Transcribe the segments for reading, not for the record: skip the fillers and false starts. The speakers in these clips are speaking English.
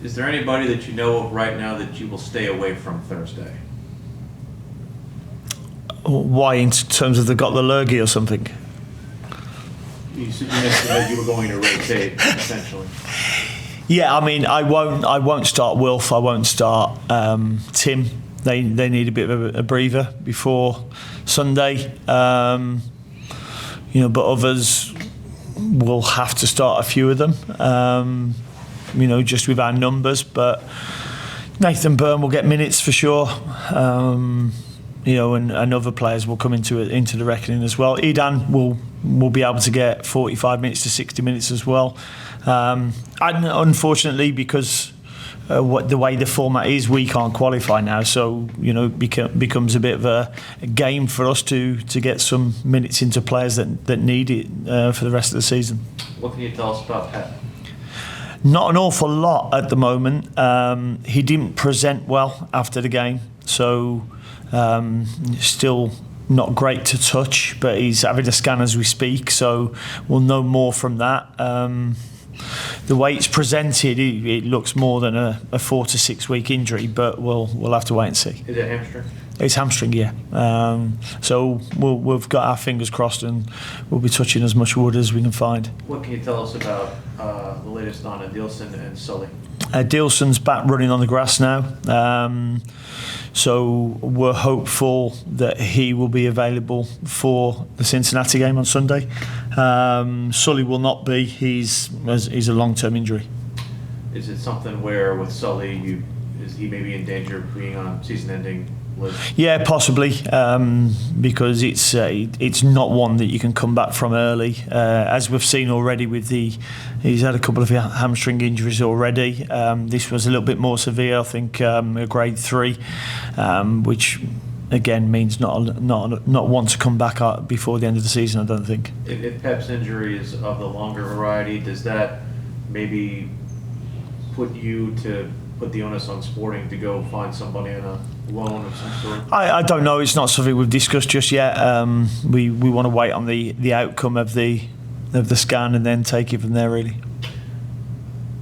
Is there anybody that you know of right now that you will stay away from Thursday? Why, in terms of they got the lurgy or something? You mentioned that you were going to rotate, essentially. Yeah, I mean, I won't start Wilf. I won't start Tim. They need a bit of a breather before Sunday. But others will have to start a few of them. Just with our numbers. But Nathan Byrne will get minutes for sure. And other players will come into the reckoning as well. Idan will be able to get 45 minutes to 60 minutes as well. And unfortunately, because the way the format is, we can't qualify now. So it becomes a bit of a game for us to get some minutes into players that need it for the rest of the season. What can you tell us about Pep? Not an awful lot at the moment. He didn't present well after the game, so still not great to touch, but he's having a scan as we speak, so we'll know more from that. The way it's presented, it looks more than a 4 to 6 week injury, but we'll have to wait and see. Is it hamstring? It's hamstring, yeah. So we've got our fingers crossed, and we'll be touching as much wood as we can find. What can you tell us about the latest on Adilson and Sully? Dilson's back running on the grass now. So we're hopeful that he will be available for the Cincinnati game on Sunday. Sully will not be. He's a long-term injury. Is it something where with Sully, is he maybe in danger of being on season-ending list? Yeah, possibly, because it's not one that you can come back from early. As we've seen already he's had a couple of hamstring injuries already. This was a little bit more severe, I think, a grade 3, which again means not one to come back before the end of the season, I don't think. If Pep's injury is of the longer variety, does that maybe put the onus on Sporting to go find somebody on a loan of some sort? I don't know. It's not something we've discussed just yet. We want to wait on the outcome of the scan and then take it from there, really.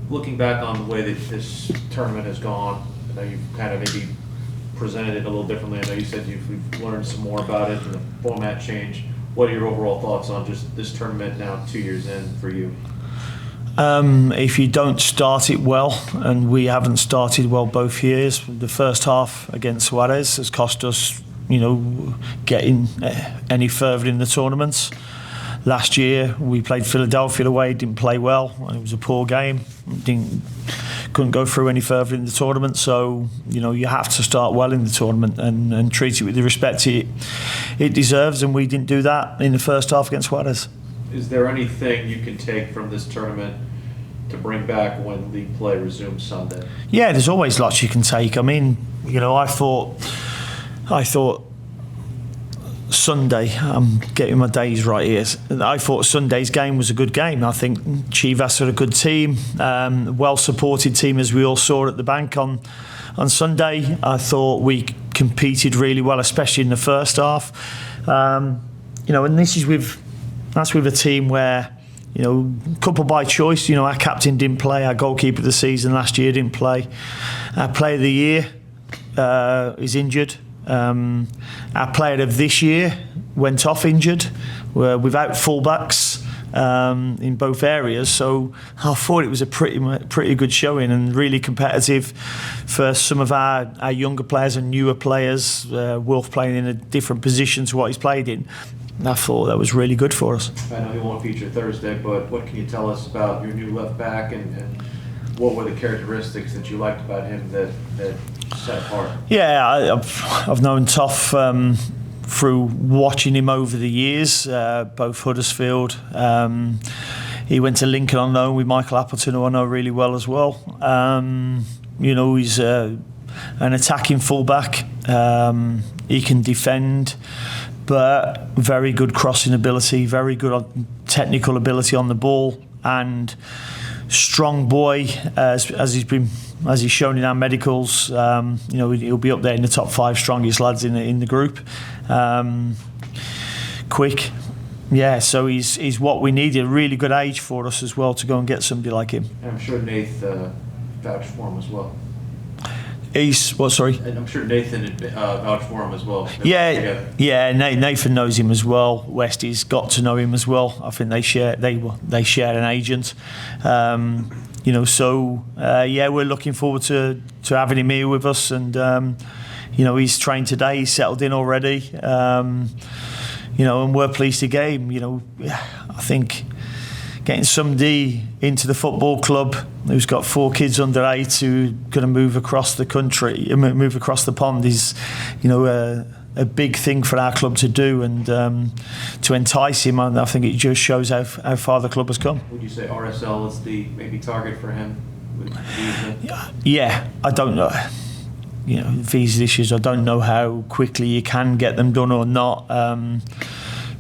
Looking back on the way that this tournament has gone, I know you've kind of maybe presented it a little differently. I know you said we've learned some more about it and the format change. What are your overall thoughts on just this tournament now 2 years in for you? If you don't start it well, and we haven't started well both years, the first half against Suarez has cost us, getting any further in the tournaments. Last year we played Philadelphia away, didn't play well, and it was a poor game. Couldn't go through any further in the tournament. So you have to start well in the tournament and treat it with the respect it deserves, and we didn't do that in the first half against Suarez. Is there anything you can take from this tournament to bring back when league play resumes Sunday? Yeah, there's always lots you can take. I mean, I thought Sunday, I'm getting my days right here. I thought Sunday's game was a good game. I think Chivas are a good team, well-supported team, as we all saw at the bank on Sunday. I thought we competed really well, especially in the first half. And that's with a team where, couple by choice. Our captain didn't play. Our goalkeeper of the season last year didn't play. Our player of the year is injured. Our player of this year went off injured. We're without fullbacks in both areas. So I thought it was a pretty good showing and really competitive for some of our younger players and newer players. Wolf playing in a different position to what he's played in. I thought that was really good for us. I know he won't feature Thursday, but what can you tell us about your new left back and what were the characteristics that you liked about him that set apart? Yeah, I've known Toff through watching him over the years, both Huddersfield. He went to Lincoln on loan with Michael Appleton, who I know really well as well. He's an attacking fullback. He can defend, but very good crossing ability, very good technical ability on the ball, and strong boy, as he's shown in our medicals. He'll be up there in the top 5 strongest lads in the group. Quick, yeah. So he's what we need. A really good age for us as well to go and get somebody like him. I'm sure Nath vouched for him as well. He's what? Sorry. And I'm sure Nathan had vouched for him as well. Yeah. Nathan knows him as well. Westy's got to know him as well. I think they share an agent. We're looking forward to having him here with us, and he's trained today. He's settled in already. And we're pleased to get him. I think getting somebody into the football club who's got 4 kids under 8 who going to move across the country, move across the pond is, a big thing for our club to do, and to entice him. I think it just shows how far the club has come. Would you say RSL is the maybe target for him? Yeah, I don't know. Visa issues, I don't know how quickly you can get them done or not.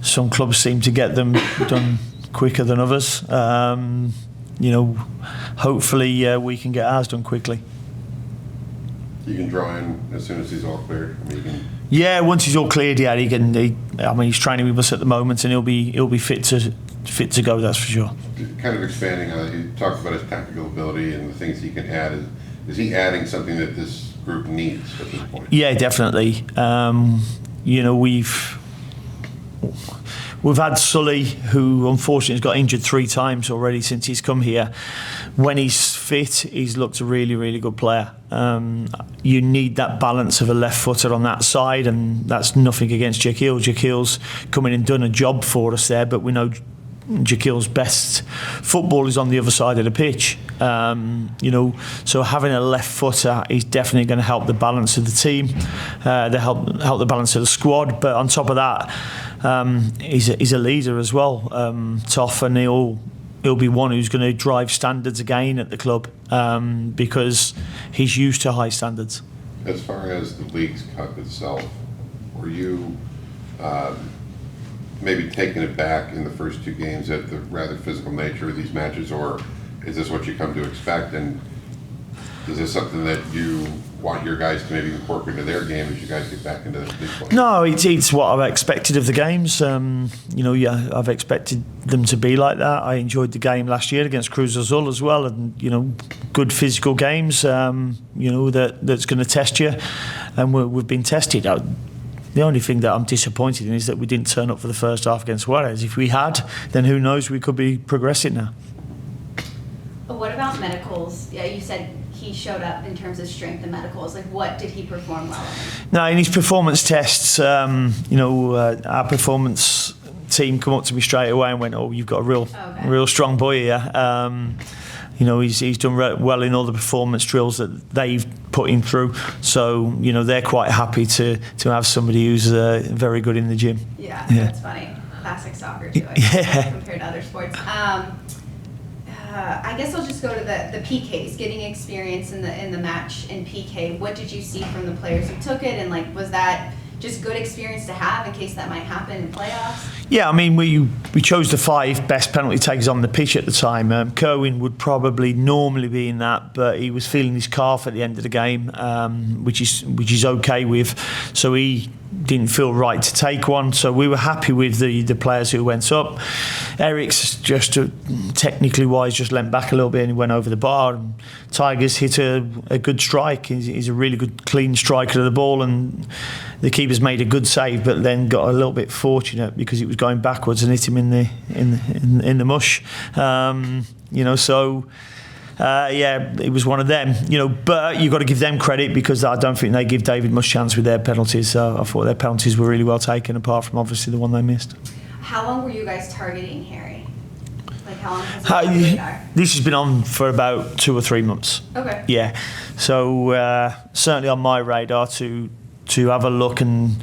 Some clubs seem to get them done quicker than others. Hopefully we can get ours done quickly. You can draw in as soon as he's all cleared. Yeah, once he's all cleared, yeah, he's training with us at the moment, and he'll be fit to go. That's for sure. Kind of expanding on it, you talked about his technical ability and the things he can add. Is he adding something that this group needs at this point? Yeah, definitely. We've had Sully, who unfortunately has got injured 3 times already since he's come here. When he's fit, he's looked a really, really good player. You need that balance of a left footer on that side, and that's nothing against Jaquil. Jaquil's come in and done a job for us there, but we know Jaquil's best football is on the other side of the pitch. So having a left footer is definitely going to help the balance of the team, help the balance of the squad. But on top of that, he's a leader as well, Toff, and he'll be one who's going to drive standards again at the club, because he's used to high standards. As far as the Leagues Cup itself, were you maybe taking it back in the first 2 games at the rather physical nature of these matches, or is this what you come to expect? And is this something that you want your guys to maybe incorporate into their game as you guys get back into the big play? No, it's what I've expected of the games. I've expected them to be like that. I enjoyed the game last year against Cruz Azul as well, and good physical games. That's going to test you, and we've been tested. The only thing that I'm disappointed in is that we didn't turn up for the first half against Juarez. If we had, then who knows, we could be progressing now. But what about medicals? Yeah, you said he showed up in terms of strength and medicals. Like, what did he perform well in? No, in his performance tests, our performance team come up to me straight away and went, "Oh, you've got a real strong boy here." He's done well in all the performance drills that they've put him through. So, they're quite happy to have somebody who's very good in the gym. Yeah, that's funny. Classic soccer too, I guess, compared to other sports. I guess I'll just go to the PKs, getting experience in the match in PK. What did you see from the players who took it, and was that just good experience to have in case that might happen in playoffs? Yeah, we chose the 5 best penalty takers on the pitch at the time. Kerwin would probably normally be in that, but he was feeling his calf at the end of the game, which is okay with. So he didn't feel right to take one. So we were happy with the players who went up. Eric's just technically wise just leant back a little bit and he went over the bar. And Tigers hit a good strike. He's a really good clean striker of the ball, and the keeper's made a good save, but then got a little bit fortunate because it was going backwards and hit him in the mush. It was one of them. But you've got to give them credit because I don't think they give David much chance with their penalties. So I thought their penalties were really well taken, apart from obviously the one they missed. How long were you guys targeting Harry? How long has it been on your radar? This has been on for about 2 or 3 months. Okay. Yeah. So certainly on my radar to have a look and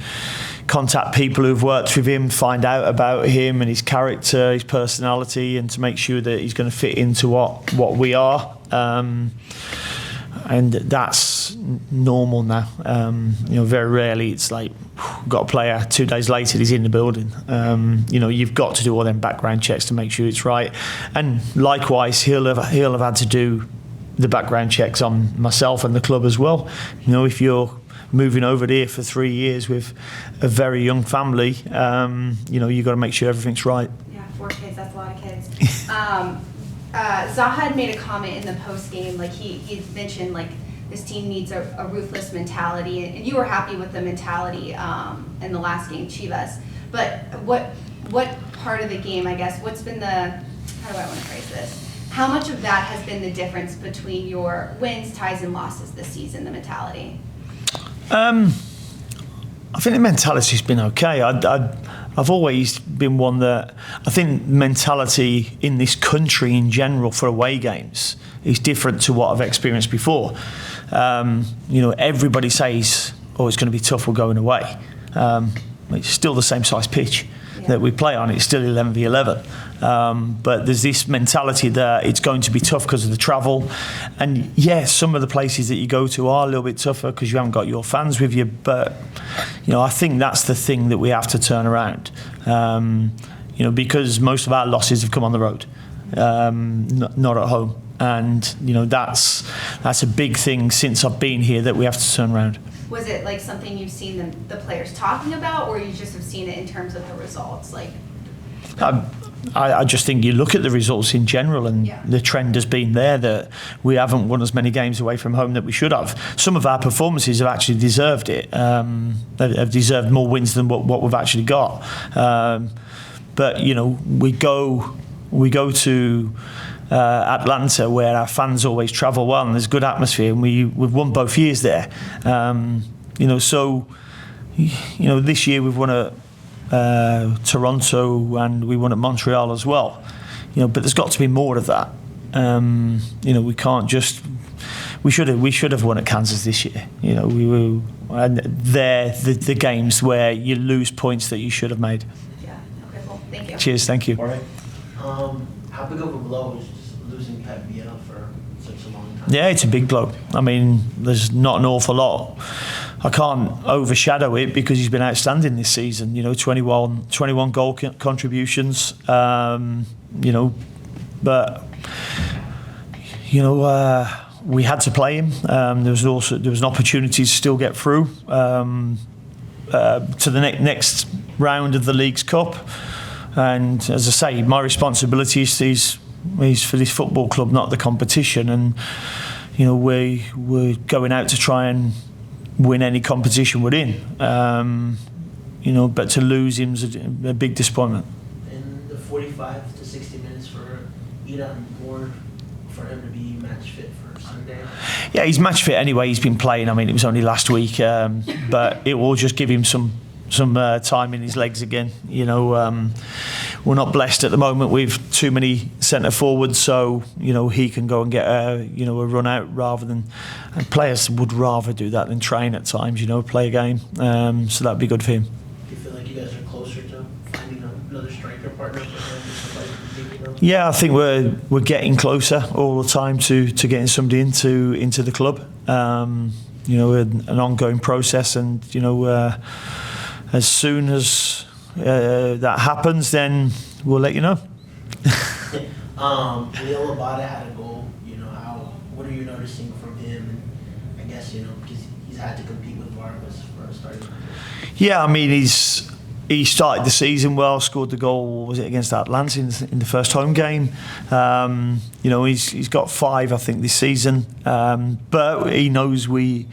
contact people who've worked with him, find out about him and his character, his personality, and to make sure that he's going to fit into what we are. And that's normal now. Very rarely it's like, got a player, 2 days later he's in the building. You've got to do all them background checks to make sure it's right. And likewise, he'll have had to do the background checks on myself and the club as well. If you're moving over there for 3 years with a very young family, you've got to make sure everything's right. Yeah, 4 kids, that's a lot of kids. Zaha had made a comment in the post game, like he mentioned like this team needs a ruthless mentality, and you were happy with the mentality in the last game, Chivas. But what part of the game, I guess, what's been how do I want to phrase this? How much of that has been the difference between your wins, ties, and losses this season, the mentality? I think the mentality's been okay. I've always been one that I think mentality in this country in general for away games is different to what I've experienced before. Everybody says, "Oh, it's going to be tough. We're going away." It's still the same size pitch that we play on. It's still 11v11. But there's this mentality that it's going to be tough because of the travel. And yes, some of the places that you go to are a little bit tougher because you haven't got your fans with you. But, I think that's the thing that we have to turn around. Because most of our losses have come on the road, not at home. And, that's a big thing since I've been here that we have to turn around. Was it like something you've seen the players talking about, or you just have seen it in terms of the results? I just think you look at the results in general, and the trend has been there that we haven't won as many games away from home that we should have. Some of our performances have actually deserved it. Have deserved more wins than what we've actually got. But we go to Atlanta, where our fans always travel well, and there's good atmosphere, and we've won both years there. This year we've won at Toronto, and we won at Montreal as well. But there's got to be more of that. We can't just. We should have won at Kansas this year. We were, and they're the games where you lose points that you should have made. Yeah. Okay. Cool. Thank you. Cheers. Thank you. All right. How big of a blow is just losing Pep Biel for such a long time? Yeah, it's a big blow. I mean, there's not an awful lot. I can't overshadow it because he's been outstanding this season. 21 goal contributions. But we had to play him. There was an opportunity to still get through to the next round of the League's Cup. And as I say, my responsibility is for this football club, not the competition. And we're going out to try and win any competition we're in. But to lose him's a big disappointment. In the 45 to 60 minutes for Iran Board for him to be match fit for Sunday? Yeah, he's match fit anyway. He's been playing. I mean, it was only last week, but it will just give him some time in his legs again. We're not blessed at the moment with too many centre forwards, so he can go and get a run out rather than. And players would rather do that than train at times. Play a game. So that'd be good for him. Do you feel like you guys are closer to finding another striker partner for him? Yeah, I think we're getting closer all the time to getting somebody into the club. An ongoing process, and as soon as that happens, then we'll let you know. Leo Labata had a goal. What are you noticing from him? And I guess because he's had to compete with Vargas for a starting. Yeah, I mean he started the season well. Scored the goal. Was it against Atlanta in the first home game? He's got 5, I think, this season. But he knows we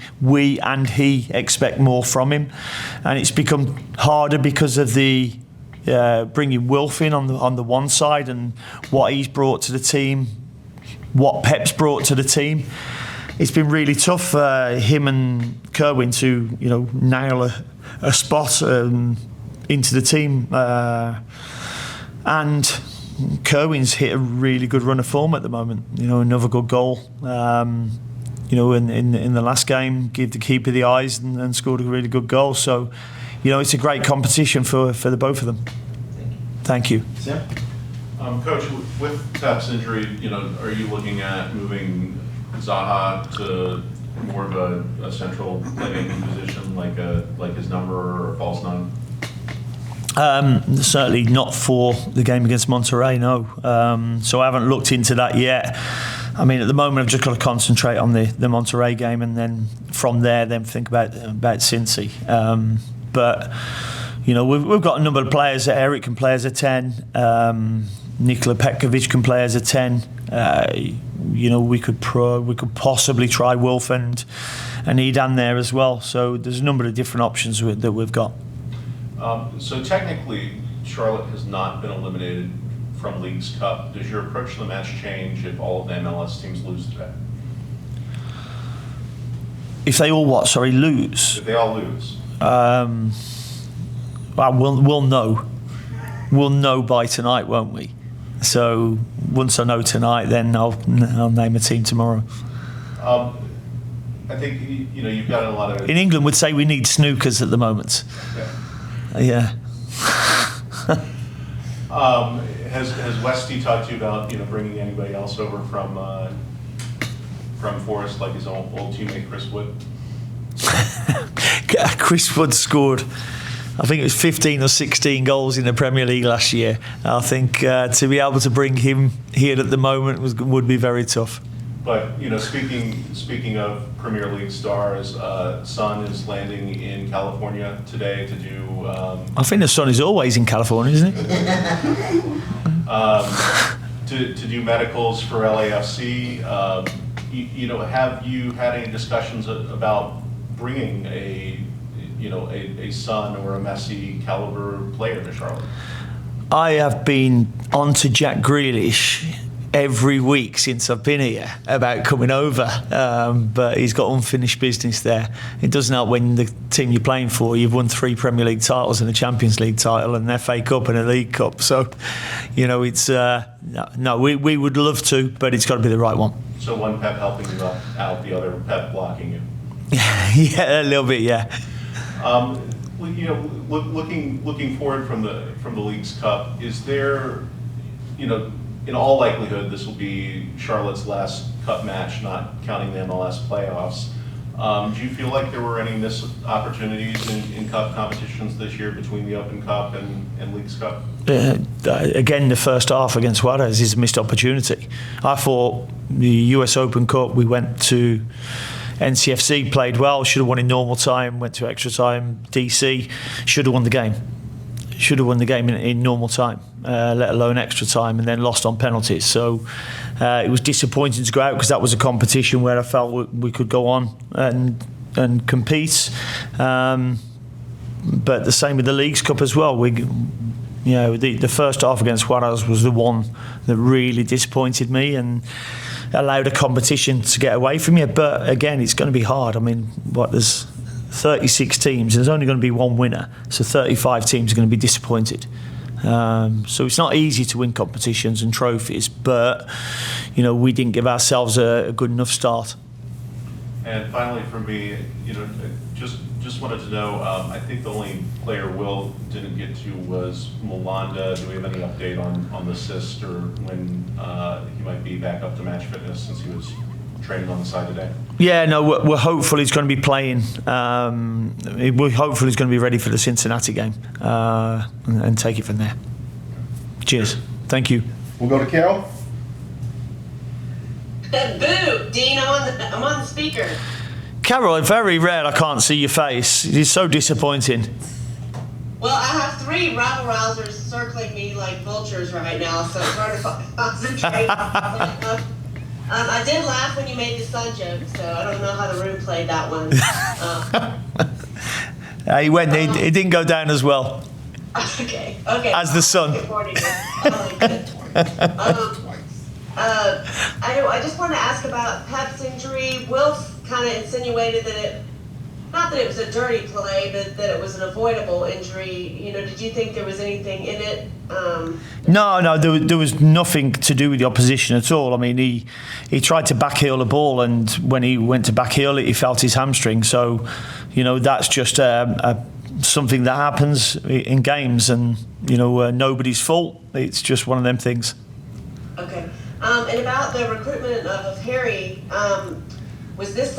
and he expect more from him, and it's become harder because of the bringing Wilf in on the one side and what he's brought to the team, what Pep's brought to the team. It's been really tough for him and Kerwin to nail a spot into the team, and Kerwin's hit a really good run of form at the moment. Another good goal. In the last game, gave the keeper the eyes and scored a really good goal. So, it's a great competition for the both of them. Thank you. Sam? Coach, with Pep's injury, are you looking at moving Zaha to more of a central playmaking position, like his number or a false 9? Certainly not for the game against Monterrey, no. So I haven't looked into that yet. I mean, at the moment, I've just got to concentrate on the Monterrey game, and then from there, think about Cincy. But we've got a number of players. Eric can play as a 10. Nikola Petkovic can play as a 10. We could possibly try Wolf and Edan there as well. So there's a number of different options that we've got. So technically, Charlotte has not been eliminated from Leagues Cup. Does your approach to the match change if all of the MLS teams lose today? If they all lose? If they all lose. Well, we'll know. We'll know by tonight, won't we? So once I know tonight, then I'll name a team tomorrow. I think you've got a lot of. In England, we'd say we need snookers at the moment. Yeah. Yeah. Has Westy talked to you about bringing anybody else over from Forest, like his old teammate Chris Wood? Chris Wood scored, I think it was 15 or 16 goals in the Premier League last year. I think to be able to bring him here at the moment would be very tough. But speaking of Premier League stars, Son is landing in California today to do. I think the Son is always in California, isn't he? To do medicals for LAFC. Have you had any discussions about bringing a Son or a Messi caliber player to Charlotte? I have been on to Jack Grealish every week since I've been here about coming over, but he's got unfinished business there. It doesn't help when the team you're playing for, you've won 3 Premier League titles and a Champions League title and an FA Cup and a League Cup. So, it's we would love to, but it's got to be the right one. So one Pep helping you out, the other Pep blocking you. Yeah, a little bit, yeah. Looking forward from the Leagues Cup, is there, in all likelihood, this will be Charlotte's last Cup match, not counting the MLS playoffs. Do you feel like there were any missed opportunities in Cup competitions this year between the Open Cup and Leagues Cup? Again, the first half against Juarez is a missed opportunity. I thought the US Open Cup, we went to NCFC, played well, should have won in normal time, went to extra time. DC should have won the game. Should have won the game in normal time, let alone extra time, and then lost on penalties. So it was disappointing to go out because that was a competition where I felt we could go on and compete. But the same with the Leagues Cup as well. The first half against Juarez was the one that really disappointed me and allowed a competition to get away from you. But again, it's going to be hard. I mean, there's 36 teams, there's only going to be one winner, so 35 teams are going to be disappointed. So it's not easy to win competitions and trophies, but we didn't give ourselves a good enough start. And finally, for me, just wanted to know. I think the only player Will didn't get to was Molanda. Do we have any update on the cyst or when he might be back up to match fitness since he was training on the side today? Yeah, no, we're hopeful he's going to be playing. We're hopeful he's going to be ready for the Cincinnati game and take it from there. Cheers. Thank you. We'll go to Carol. Boo! Dean, I'm on the speaker. Carol, very rare I can't see your face. It is so disappointing. Well, I have 3 rabble-rousers circling me like vultures right now, so it's hard to concentrate. I did laugh when you made the Sun joke, so I don't know how the room played that one. It didn't go down as well. Okay. As the Sun. I just want to ask about Pep's injury. Wilf kind of insinuated that not that it was a dirty play, but that it was an avoidable injury. Did you think there was anything in it? No, there was nothing to do with the opposition at all. I mean, he tried to backheel the ball, and when he went to backheel it, he felt his hamstring. So, that's just something that happens in games, and nobody's fault. It's just one of them things. Okay. And about the recruitment of Harry, was this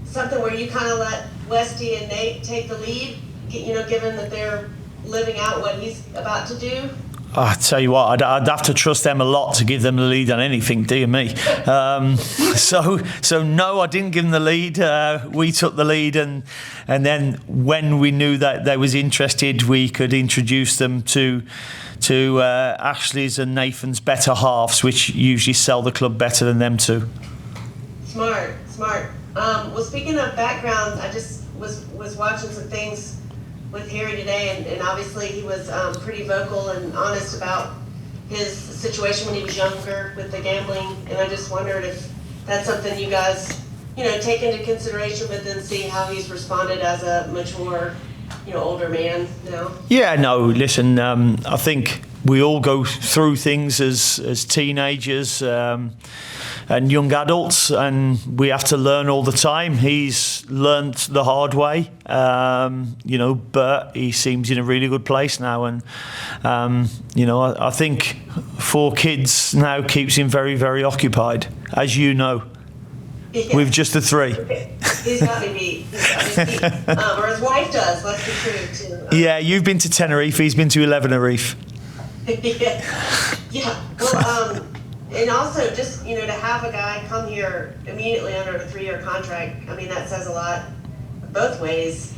something where you kind of let Westy and Nate take the lead, given that they're living out what he's about to do? I tell you what, I'd have to trust them a lot to give them the lead on anything, dear me. So no, I didn't give them the lead. We took the lead, and then when we knew that they was interested, we could introduce them to Ashley's and Nathan's better halves, which usually sell the club better than them two. Smart. Well, speaking of backgrounds, I just was watching some things with Harry today, and obviously he was pretty vocal and honest about his situation when he was younger with the gambling, and I just wondered if that's something you guys, take into consideration, but then see how he's responded as a mature, older man now. Yeah, no, listen, I think we all go through things as teenagers and young adults, and we have to learn all the time. He's learnt the hard way, but he seems in a really good place now. And, I think 4 kids now keeps him very, very occupied, as you know, with just the 3. He's got me beat. Or his wife does, let's be true, too. Yeah, you've been to Tenerife, he's been to 11 Tenerife. Yeah. Well, and also just, to have a guy come here immediately under a 3-year contract, I mean, that says a lot both ways,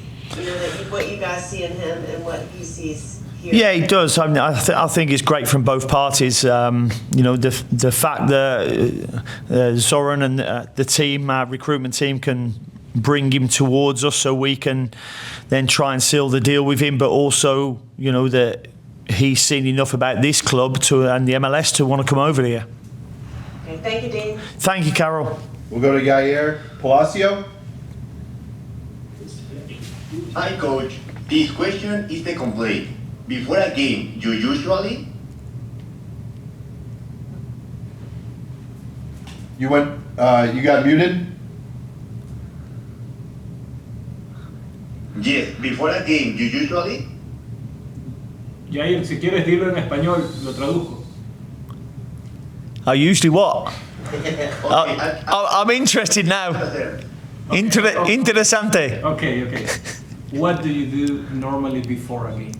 what you guys see in him and what he sees here. Yeah, he does. I mean, I think it's great from both parties. The fact that Zoran and the team, our recruitment team, can bring him towards us so we can then try and seal the deal with him, but also, that he's seen enough about this club and the MLS to want to come over here. Okay, thank you, Dean. Thank you, Carol. We'll go to Yair Palacio. Hi, Coach. This question is the complete. Before a game, you usually? You got muted? Yes, before a game, you usually? Jair, si quieres dilo en español, lo traduzco. I usually what? Okay, I'm interested now. Interesante. Okay. What do you do normally before a game?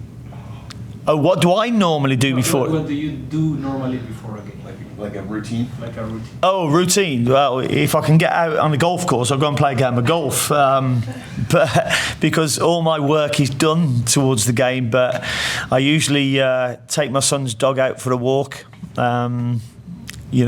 Oh, what do I normally do before? What do you do normally before a game? Like a routine? Like a routine. Oh, routine. Well, if I can get out on the golf course, I'll go and play a game of golf. But because all my work is done towards the game, but I usually take my son's dog out for a walk, and he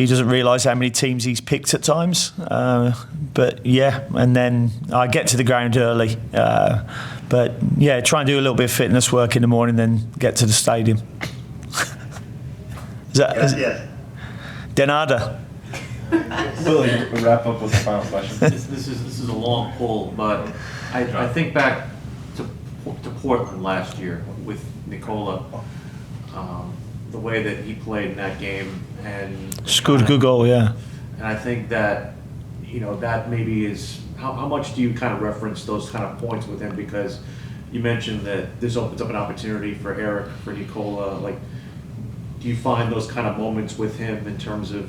doesn't realise how many teams he's picked at times. But yeah, and then I get to the ground early. But yeah, try and do a little bit of fitness work in the morning, then get to the stadium. Gracias. De nada. Willie, we'll wrap up with the final question. This is a long pull, but I think back to Portland last year with Nicola, the way that he played in that game, and Scored a good goal, yeah. And I think that that maybe is how much do you kind of reference those kind of points with him, because you mentioned that this opens up an opportunity for Eric, for Nicola, like. Do you find those kind of moments with him in terms of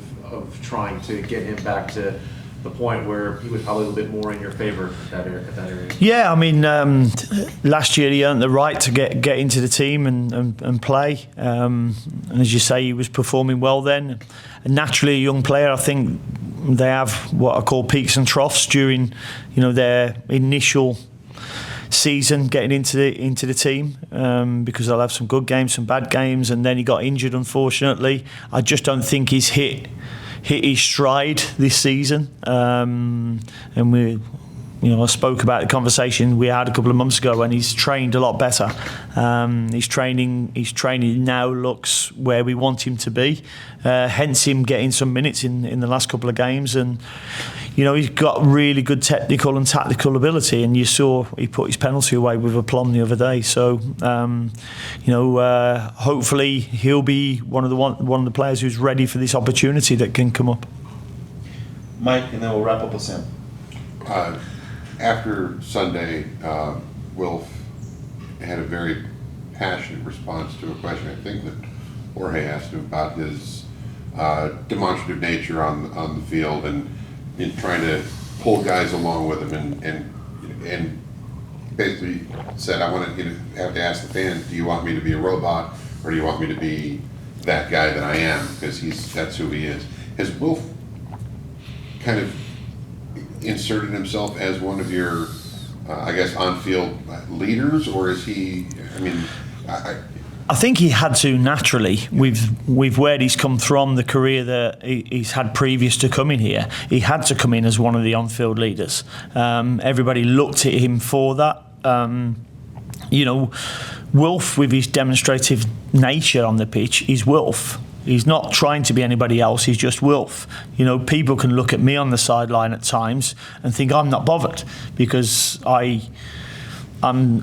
trying to get him back to the point where he was probably a little bit more in your favor at that area? Yeah, I mean, last year he earned the right to get into the team and play. And as you say, he was performing well then. And naturally, a young player, I think they have what I call peaks and troughs during, their initial season getting into the team, because they'll have some good games, some bad games, and then he got injured, unfortunately. I just don't think he's hit his stride this season, and I spoke about the conversation we had a couple of months ago, and he's trained a lot better. His training now looks where we want him to be, hence him getting some minutes in the last couple of games. And he's got really good technical and tactical ability, and you saw he put his penalty away with aplomb the other day. So hopefully he'll be one of the players who's ready for this opportunity that can come up. Mike, and then we'll wrap up with Sam. After Sunday, Wilf had a very passionate response to a question I think that Jorge asked him about his demonstrative nature on the field and in trying to pull guys along with him, and basically said, I want to have to ask the fans, do you want me to be a robot or do you want me to be that guy that I am? Because that's who he is. Has Wilf kind of inserted himself as one of your, I guess, on-field leaders, or is he? I mean, I think he had to naturally. With where he's come from, the career that he's had previous to coming here, he had to come in as one of the on-field leaders. Everybody looked at him for that. You know, Wilf, with his demonstrative nature on the pitch, is Wilf. He's not trying to be anybody else, he's just Wilf. You know, people can look at me on the sideline at times and think I'm not bothered because I'm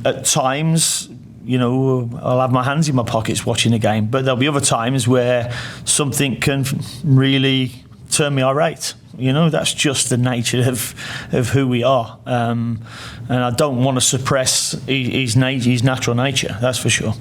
at times, you know, I'll have my hands in my pockets watching a game, but there'll be other times where something can really turn me irate. You know, that's just the nature of who we are. And I don't want to suppress his natural nature, that's for sure.